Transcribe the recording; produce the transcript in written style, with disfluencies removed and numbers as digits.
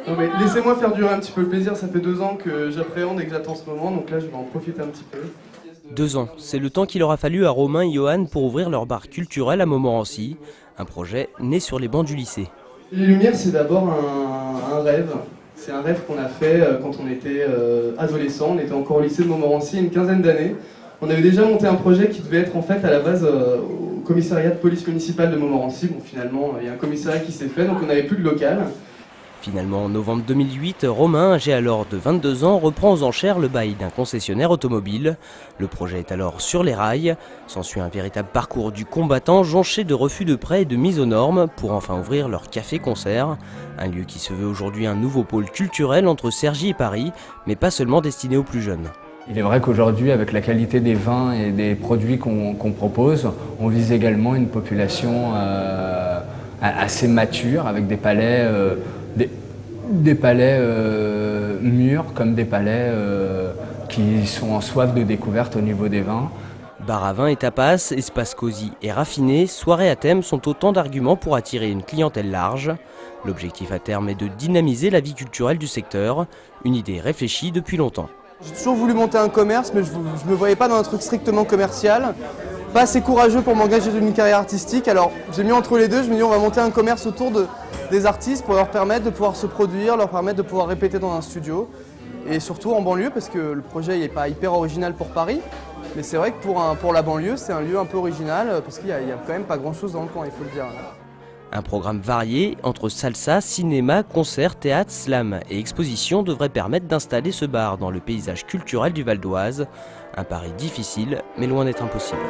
Non mais laissez-moi faire durer un petit peu le plaisir, ça fait 2 ans que j'appréhende et que j'attends ce moment, donc là je vais en profiter un petit peu. 2 ans, c'est le temps qu'il aura fallu à Romain et Johan pour ouvrir leur bar culturel à Montmorency, un projet né sur les bancs du lycée. Les Lumières, c'est d'abord un rêve. C'est un rêve qu'on a fait quand on était adolescent, on était encore au lycée de Montmorency il y a une quinzaine d'années. On avait déjà monté un projet qui devait être en fait à la base au commissariat de police municipale de Montmorency. Bon finalement, il y a un commissariat qui s'est fait, donc on n'avait plus de local. Finalement, en novembre 2008, Romain, âgé alors de 22 ans, reprend aux enchères le bail d'un concessionnaire automobile. Le projet est alors sur les rails. S'ensuit un véritable parcours du combattant jonché de refus de prêt et de mise aux normes pour enfin ouvrir leur café-concert. Un lieu qui se veut aujourd'hui un nouveau pôle culturel entre Cergy et Paris, mais pas seulement destiné aux plus jeunes. Il est vrai qu'aujourd'hui, avec la qualité des vins et des produits qu'on propose, on vise également une population assez mature, avec des palais, mûrs comme des palais qui sont en soif de découverte au niveau des vins. Bar à vin et tapas, espace cosy et raffiné, soirées à thème sont autant d'arguments pour attirer une clientèle large. L'objectif à terme est de dynamiser la vie culturelle du secteur, une idée réfléchie depuis longtemps. J'ai toujours voulu monter un commerce, mais je ne me voyais pas dans un truc strictement commercial. Pas assez courageux pour m'engager dans une carrière artistique, alors j'ai mis entre les deux, je me dis on va monter un commerce autour des artistes pour leur permettre de pouvoir se produire, leur permettre de pouvoir répéter dans un studio. Et surtout en banlieue, parce que le projet n'est pas hyper original pour Paris, mais c'est vrai que pour la banlieue, c'est un lieu un peu original, parce qu'il n'y a quand même pas grand chose dans le coin, il faut le dire. Un programme varié entre salsa, cinéma, concerts, théâtre, slam et exposition devrait permettre d'installer ce bar dans le paysage culturel du Val d'Oise. Un pari difficile, mais loin d'être impossible.